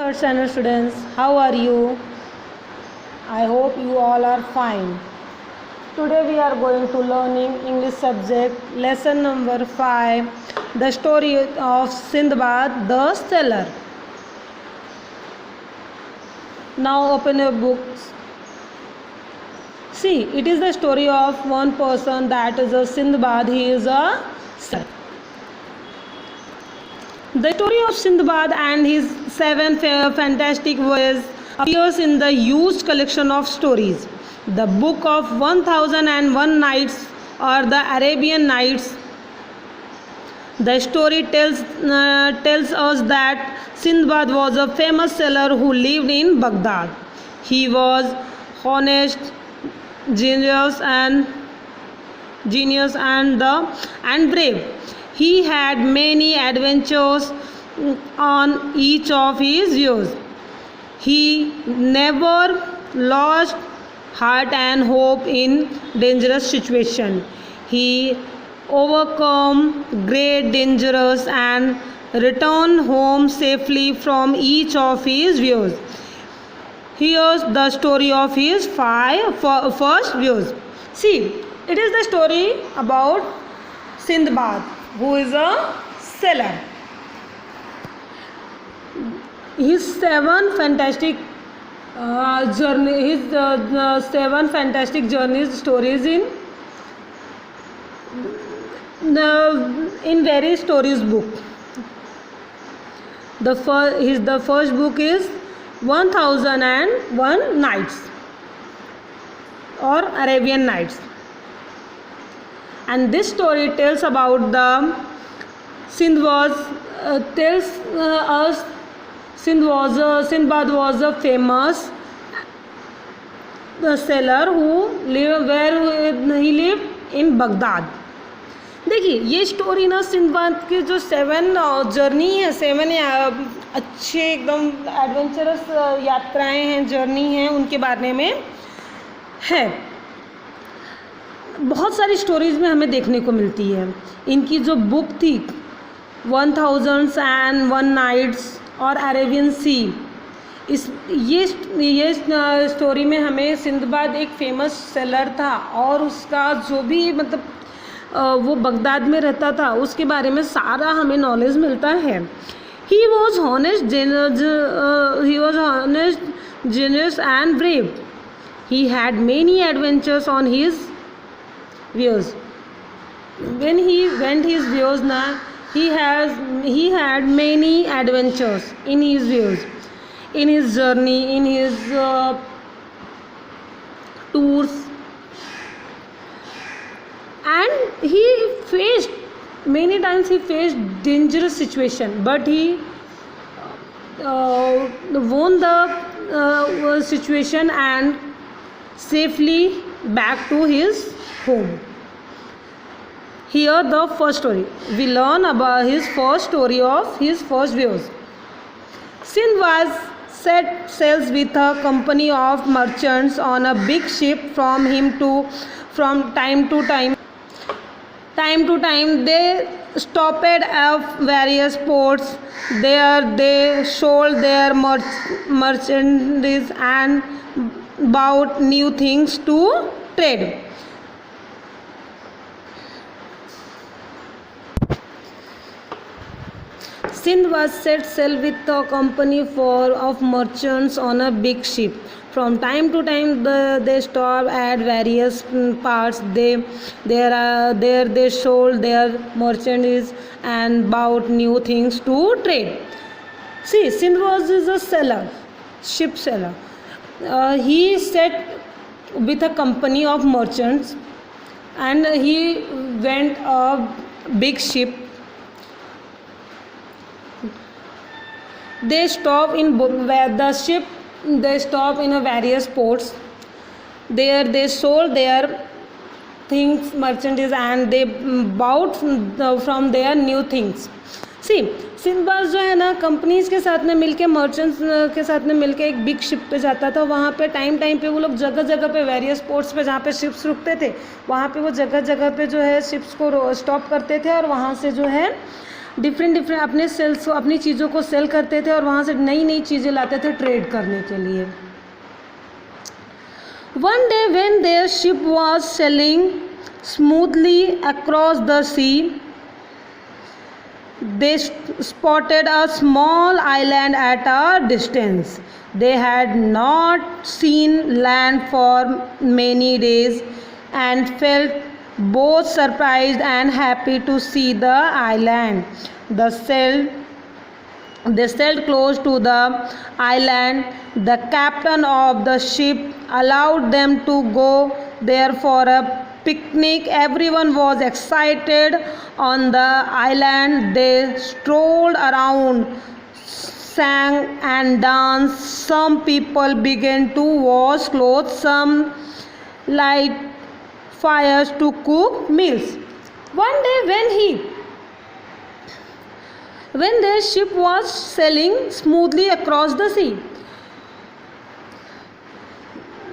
Third standard students, how are you? I hope you all are fine. Today we are going to learning English subject lesson number 5, the story of Sindbad the Sailor. Now open your books. See, it is the story of one person, that is a Sindbad. He is a sailor. The story of Sindbad and his 7 fantastic voyages appears in the huge collection of stories, the Book of 1001 Nights or the Arabian Nights. The story tells us that Sindbad was a famous sailor who lived in Baghdad. He was honest, genius and brave. He had many adventures on each of his views. He never lost heart and hope in dangerous situations. He overcome great dangers and returned home safely from each of his views. Here's the story of his first views. See, it is the story about Sindbad, who is a sailor. His 7 fantastic journeys stories in various stories book. The first book is 1001 Nights or Arabian Nights, and this story tells about the Sindbad was a famous sailor who lived in Baghdad. देखिए, ये story ना Sinbad की जो 7 journey है, 7 अच्छे एकदम adventurous यात्राएं हैं, जर्नी हैं, उनके बारे में है. बहुत सारी स्टोरीज़ में हमें देखने को मिलती है. इनकी जो बुक थी 1001 नाइट्स और अरेबियन सी, ये स्टोरी में हमें सिंदबाद एक फेमस सेलर था और उसका जो भी मतलब वो बगदाद में रहता था उसके बारे में सारा हमें नॉलेज मिलता है. He was honest, genius and brave. He had many adventures on his views. When he went his views, he had many adventures in his views, in his journey, in his tours, and he faced many times dangerous situation, but he won the situation and safely back to his home. Here the first story. We learn about his first story of his first views. Sindbad set sails with a company of merchants on a big ship. From time to time they stopped at various ports. There they sold their merchandise and bought new things to trade. Sindbad set sail with a company of merchants on a big ship. From time to time they stopped at various parts. There they sold their merchandise and bought new things to trade. See, Sindbad is a seller, ship seller. He set with a company of merchants and he went a big ship. They stop in various ports. There they sold their things, merchandise, and they bought from their new things. See, Sinbad जो है ना companies के साथ में मिलके, merchants के साथ में मिलके एक बिग शिप पे जाता था. वहाँ पे टाइम पे वो लोग जगह जगह पे वेरियस पोर्ट्स पे जहाँ पे शिप्स रुकते थे वहाँ पे वो जगह जगह पे जो है शिप्स को स्टॉप करते थे और वहाँ से जो है डिफरेंट डिफरेंट अपने सेल्स को, अपनी चीज़ों को सेल करते थे और वहाँ से नई नई चीज़ें लाते थे ट्रेड करने के लिए. One day when their ship was sailing smoothly across the sea, they spotted a small island at a distance. They had not seen land for many days and felt both surprised and happy to see the island. The sail They sailed close to the island. The captain of the ship allowed them to go there for a picnic. Everyone was excited on the island. They strolled around, sang and danced. Some people began to wash clothes, some light fires to cook meals. One day when their ship was sailing smoothly across the sea.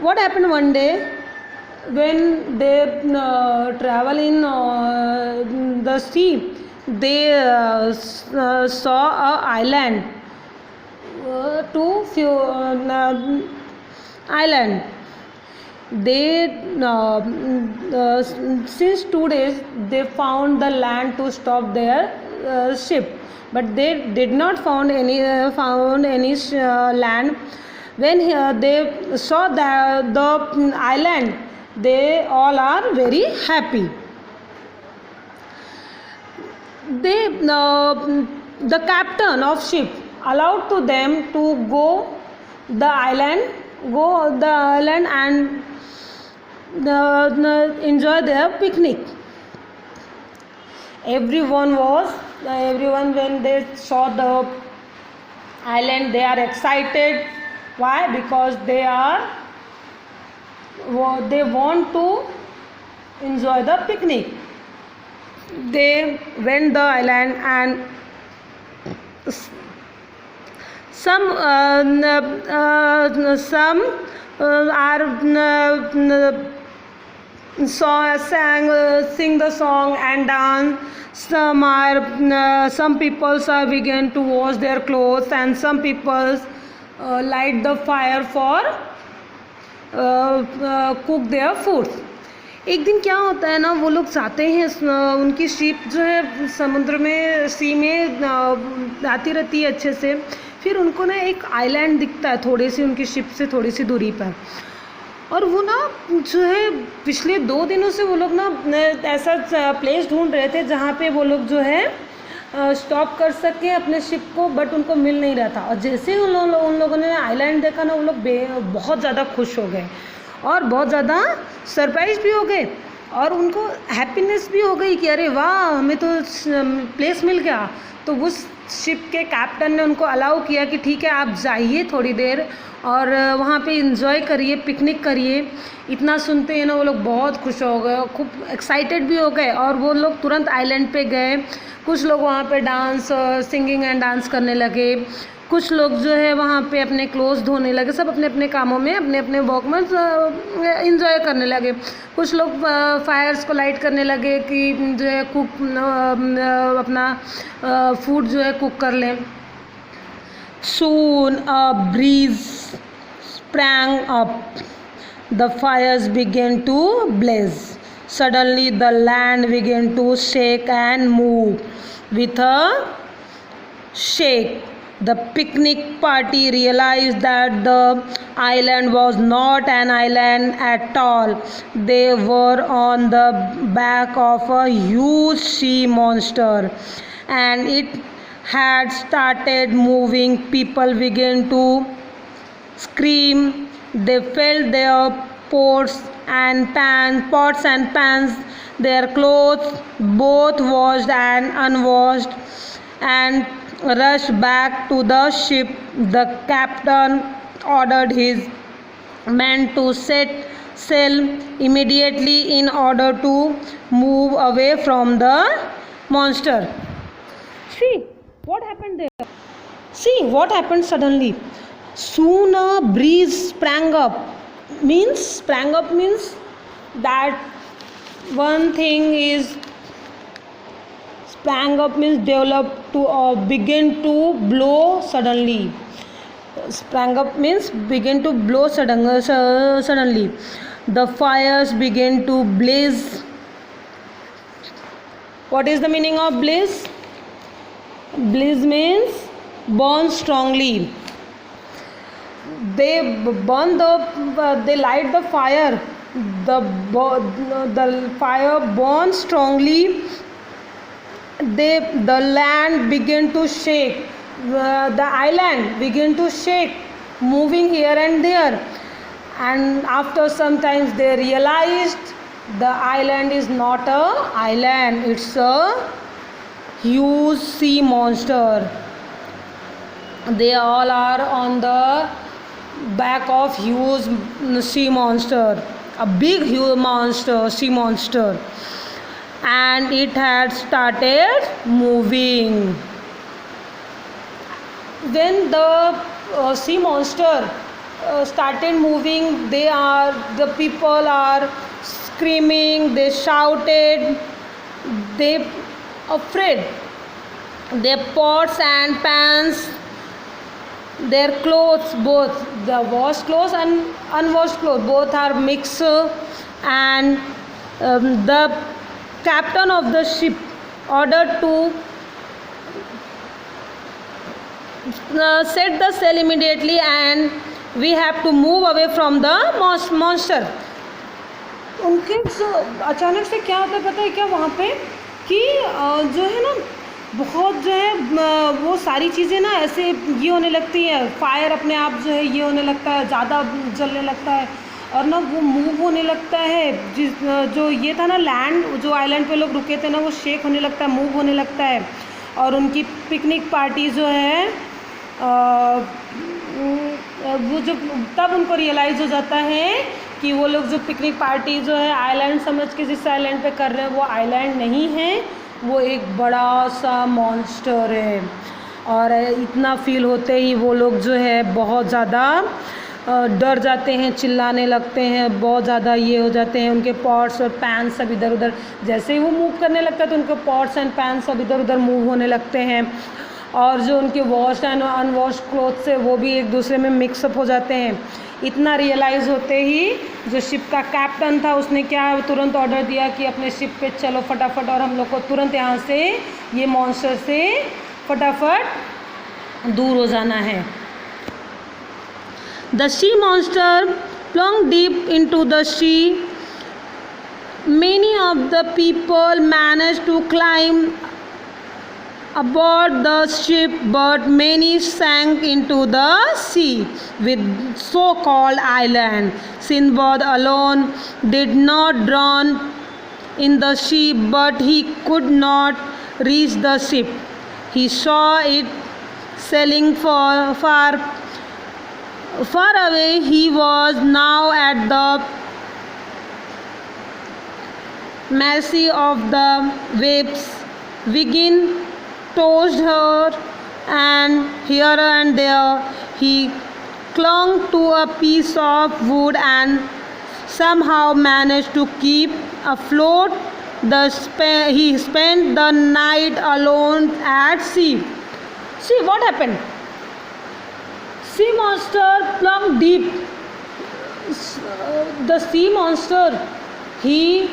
What happened one day when they travel in the sea? They saw a island, island. They since 2 days they found the land to stop their ship, but they did not found any land. When they saw the island, they all are very happy. The captain of ship allowed to them to go the island and enjoy their picnic. Everyone when they saw the island, they are excited. Why? Because they want to enjoy the picnic. They went the island and some sing the song and dance. Some people begin to wash their clothes, and some people light the fire for cook their food. एक दिन क्या होता है ना, वो लोग जाते हैं, उनकी शिप जो है समुद्र में, सी में आती रहती है अच्छे से. फिर उनको ना एक आइलैंड दिखता है थोड़ी सी उनकी शिप से थोड़ी सी दूरी पर. और वो ना जो है पिछले 2 दिनों से वो लोग ना ऐसा प्लेस ढूंढ रहे थे जहाँ पे वो लोग जो है स्टॉप कर सके अपने शिप को, बट उनको मिल नहीं रहा था. और जैसे ही उन लोगों ने आइलैंड देखा ना, वो लोग बहुत ज़्यादा खुश हो गए और बहुत ज़्यादा सरप्राइज भी हो गए और उनको हैप्पीनेस भी हो गई कि अरे वाह, हमें तो प्लेस मिल गया. तो उस शिप के कैप्टन ने उनको अलाउ किया कि ठीक है, आप जाइए थोड़ी देर और वहाँ पे एंजॉय करिए, पिकनिक करिए. इतना सुनते हैं ना वो लोग बहुत खुश हो गए, खूब एक्साइटेड भी हो गए और वो लोग तुरंत आइलैंड पे गए. कुछ लोग वहाँ पे डांस, सिंगिंग एंड डांस करने लगे. कुछ लोग जो है वहाँ पे अपने क्लोथ्स धोने लगे. सब अपने अपने कामों में, अपने अपने वर्क में इंजॉय करने लगे. कुछ लोग फायर्स को लाइट करने लगे कि जो है कुक अपना फूड जो है कुक कर लें. Soon a breeze sprang up. The fires began to blaze. Suddenly the land began to shake and move. With a shake, the picnic party realized that the island was not an island at all. They were on the back of a huge sea monster, and it had started moving. People began to scream. They felt their pots and pans, their clothes, both washed and unwashed, and rushed back to the ship. The captain ordered his men to set sail immediately in order to move away from the monster. See what happened there. See what happened suddenly. Soon a breeze sprang up. Sprang up means that one thing is Sprang up means develop to or begin to blow suddenly. Sprang up means begin to blow suddenly. The fires began to blaze. What is the meaning of blaze? Blaze means burn strongly. They light the fire. The fire burns strongly. The land began to shake. The island began to shake, moving here and there. And after some time they realized the island is not a island, it's a huge sea monster. They all are on the back of huge sea monster, a big huge monster, sea monster, and it had started moving. When the sea monster started moving, the people are screaming, they shouted, they afraid. Their pots and pans, their clothes, both the washed clothes and unwashed clothes, both are mixed. And the captain of the ship ordered to set the sail immediately, and we have to move away from the monster. उनके अचानक से क्या होता है पता है क्या वहाँ पे कि जो है ना बहुत जो है वो सारी चीज़ें ना ऐसे ये होने लगती हैं, फायर अपने आप जो है ये होने लगता है, ज़्यादा जलने लगता है और ना वो मूव होने लगता है। जो ये था ना लैंड, जो आइलैंड पे लोग रुके थे ना, वो शेक होने लगता है, मूव होने लगता है। और उनकी पिकनिक पार्टी जो है वो जब तब उनको रियलाइज़ हो जाता है कि वो लोग जो पिकनिक पार्टी जो है आइलैंड समझ के जिस आइलैंड पे कर रहे हैं वो आइलैंड नहीं है, वो एक बड़ा सा मॉन्स्टर है। और इतना फील होते ही वो लोग जो है बहुत ज़्यादा डर जाते हैं, चिल्लाने लगते हैं, बहुत ज़्यादा ये हो जाते हैं। उनके पॉट्स और पैन सब इधर उधर, जैसे ही वो मूव करने लगता है तो उनके पॉट्स एंड पैन सब इधर उधर मूव होने लगते हैं। और जो उनके वॉश्ड एंड अनवॉश्ड क्लोथ्स है वो भी एक दूसरे में मिक्सअप हो जाते हैं। इतना रियलाइज़ होते ही जो शिप का कैप्टन था उसने क्या तुरंत ऑर्डर दिया कि अपने शिप पे चलो फटाफट, और हम लोग को तुरंत यहाँ से ये मॉन्स्टर से फटाफट दूर हो जाना है। The sea monster plunged deep into the sea. Many of the people managed to climb aboard the ship, but many sank into the sea with so-called island. Sinbad alone did not drown in the sea, but he could not reach the ship. He saw it sailing far away. He was now at the mercy of the waves. Wiggin tossed her, and here and there he clung to a piece of wood and somehow managed to keep afloat. He spent the night alone at sea. See what happened? Sea monster plunged deep. The sea monster, he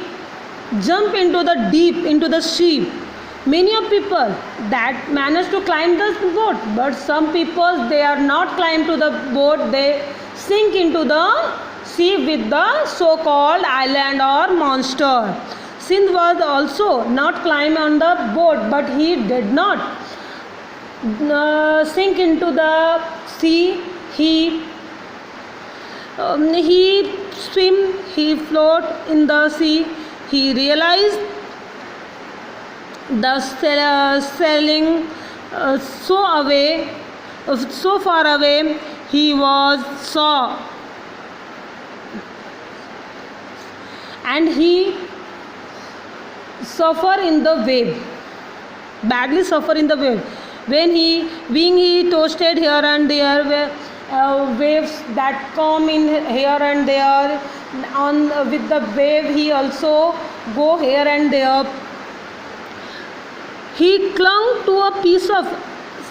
jumped into the deep, into the sea. Many of people that managed to climb the boat, but some people they are not climbed to the boat, they sink into the sea with the so-called island or monster. Sindh was also not climb on the boat, but he did not sink into the sea. He swim, he float in the sea. He realized the sailing so far away, he saw, and he suffer in the wave, badly suffer in the wave. When he toasted here and there, waves that come in here and there, with the wave he also go here and there. he clung to a piece of,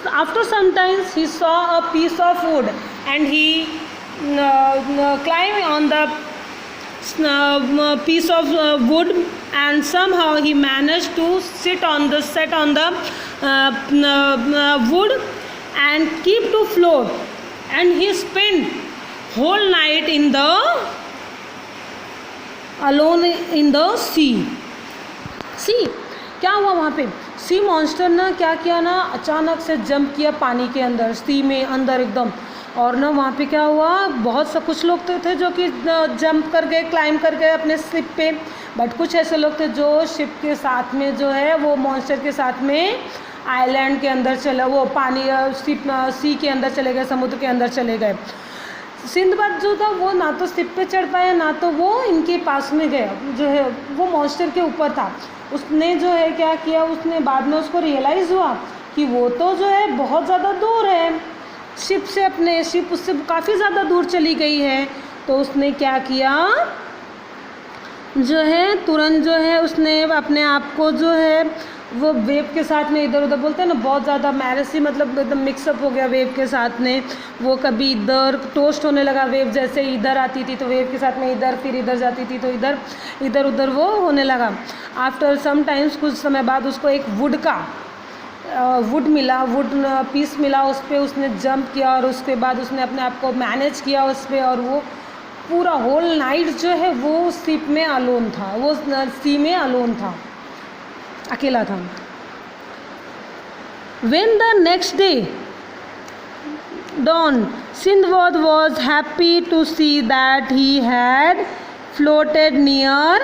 after some times he saw a piece of wood and he climbed on the piece of wood, and somehow he managed to sit on the wood and keep to float, and he spent whole night in the alone in the sea. सी क्या हुआ वहाँ पे, sea monster ना क्या किया ना, अचानक से जंप किया पानी के अंदर, सी में अंदर एकदम, और ना वहाँ पे क्या हुआ, बहुत सा कुछ लोग तो थे जो कि जंप कर गए, क्लाइंब कर गए अपने शिप पे, बट कुछ ऐसे लोग थे जो शिप के साथ में जो है वो मॉन्स्टर के साथ में आइलैंड के अंदर चले, वो पानी सी के अंदर चले गए, समुद्र के अंदर चले गए। सिंदबाद जो था वो ना तो शिप पे चढ़ पाया, ना तो वो इनके पास में गया, जो है वो मॉन्स्टर के ऊपर था। उसने जो है क्या किया, उसने बाद में उसको रियलाइज़ हुआ कि वो तो जो है बहुत ज़्यादा दूर है शिप से, अपने शिप उससे काफ़ी ज़्यादा दूर चली गई है। तो उसने क्या किया, जो है तुरंत जो है उसने अपने आप को जो है वो वेव के साथ में, इधर उधर बोलते हैं ना, बहुत ज़्यादा मैरसी, मतलब एकदम मिक्सअप हो गया वेव के साथ में। वो कभी इधर टोस्ट होने लगा, वेव जैसे इधर आती थी तो वेव के साथ में इधर, फिर इधर जाती थी तो इधर, इधर उधर वो होने लगा। आफ्टर सम टाइम्स, कुछ समय बाद उसको एक वुड मिला, वुड पीस मिला, उस पर उसने जंप किया और उसके बाद उसने अपने आप को मैनेज किया उस पर, और वो पूरा होल नाइट जो है वो शिप में अलोन था, वो सी में अलोन था, अकेला था। When the next day dawned, Sindbad was happy to see that he had floated near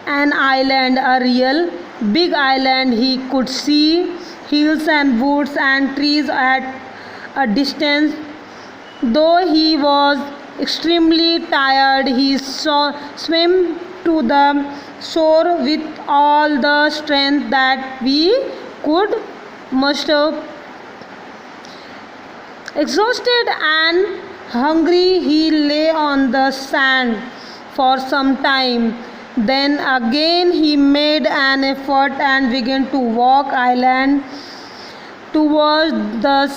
an island, a real big island. He could see hills and woods and trees at a distance. Though he was extremely tired, he swam to the shore with all the strength that we could muster. Exhausted and hungry, he lay on the sand for some time. Then again he made an effort and began to walk inland towards the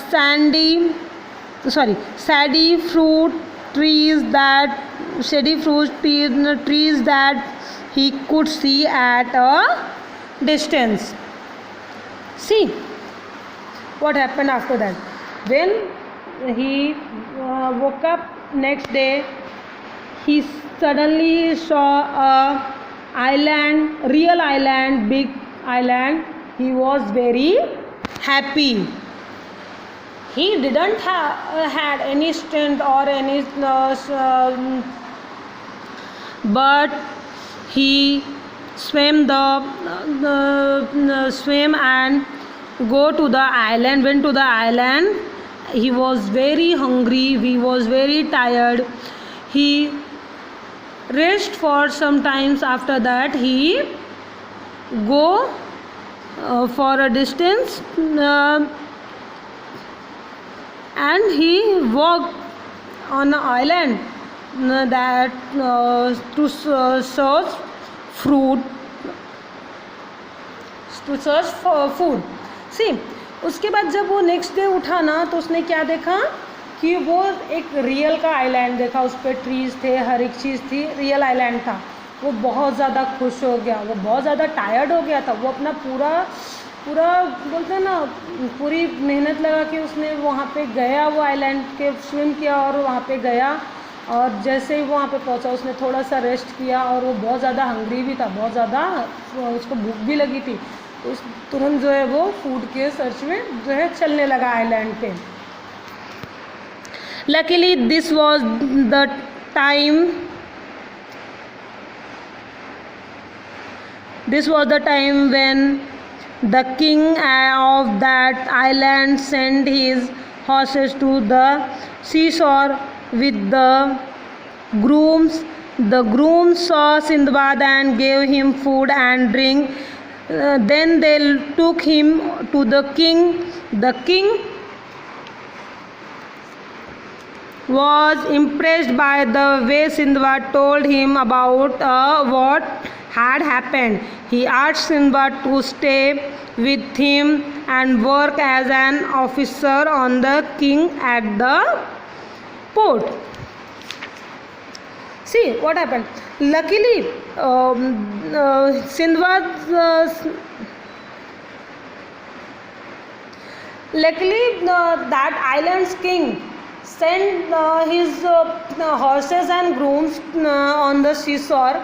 shady fruit trees that he could see at a distance. See what happened after that. When he woke up next day, he suddenly saw a island, real island, big island. He was very happy. He didn't had any strength or any but he swam swam and went to the island. He was very hungry, he was very tired. He rest for some times. After that he go for a distance and he walked on an island that to search for food. See, उसके बाद जब वो next day उठा ना तो उसने क्या देखा कि वो एक रियल का आइलैंड देखा, उस पर ट्रीज़ थे, हर एक चीज़ थी, रियल आइलैंड था। वो बहुत ज़्यादा खुश हो गया, वो बहुत ज़्यादा टायर्ड हो गया था। वो अपना पूरा बोलते हैं ना, पूरी मेहनत लगा के उसने वहाँ पे गया, वो आइलैंड के स्विम किया और वहाँ पे गया, और जैसे ही वहाँ पे पहुँचा उसने थोड़ा सा रेस्ट किया, और वो बहुत ज़्यादा हंग्री भी था, बहुत ज़्यादा उसको भूख भी लगी थी। उस तुरंत जो है वो फूड के सर्च में जो है चलने लगा आइलैंड पे। Luckily this was the time when the king of that island sent his horses to the seashore with the grooms. The grooms saw Sindbad and gave him food and drink. Then they took him to the king. The king was impressed by the way Sindbad told him about what had happened. He asked Sinbad to stay with him and work as an officer on the king at the port. See what happened. Luckily, Sinbad. That island's king sent his horses and grooms on the seashore.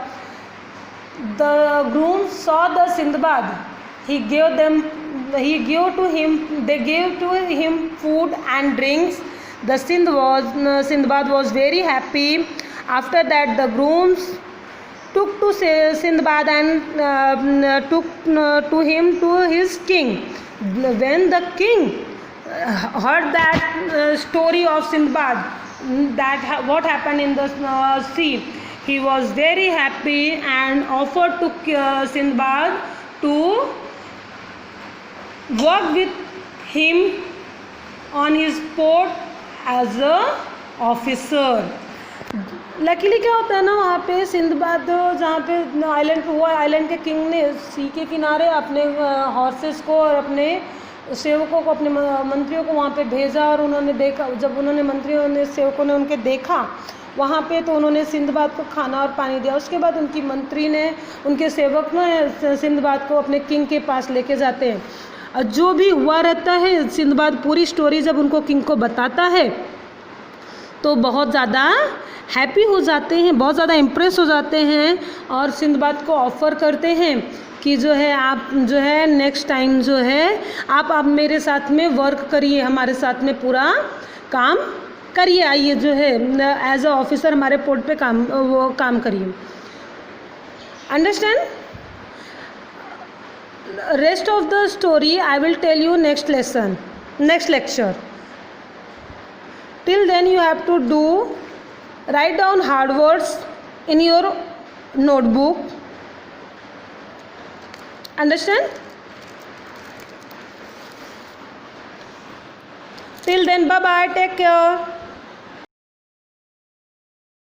The grooms saw the Sindbad. They gave to him food and drinks. The Sindbad was very happy. After that, the grooms took to Sindbad and took to him to his king. When the king heard that story of Sindbad, what happened in the sea, he was very happy and offered to Sindbad to work with him on his port as a officer. Luckily क्या होता है ना, वहाँ पे Sinbad जहाँ पे island हुआ, island के किंग ने सी के किनारे अपने हॉर्सेस को और अपने सेवकों को, अपने मंत्रियों को वहाँ पे भेजा। और उन्होंने देखा, जब उन्होंने मंत्रियों ने सेवकों ने उनके देखा वहाँ पे, तो उन्होंने सिंदबाद को खाना और पानी दिया। उसके बाद उनकी मंत्री ने, उनके सेवक ने सिंदबाद को अपने किंग के पास लेके जाते हैं। और जो भी हुआ रहता है, सिंदबाद पूरी स्टोरी जब उनको किंग को बताता है तो बहुत ज़्यादा हैप्पी हो जाते हैं, बहुत ज़्यादा इम्प्रेस हो जाते हैं और सिंदबाद को ऑफ़र करते हैं कि जो है आप जो है नेक्स्ट टाइम जो है आप मेरे साथ में वर्क करिए, हमारे साथ में पूरा काम करिए, आइए जो है एज अ ऑफिसर हमारे पोर्ट पे काम करिए। Understand? Rest of the story I will tell you next lecture. Till then you have to write down hard words in your notebook. Understand? Till then, bye bye, take care.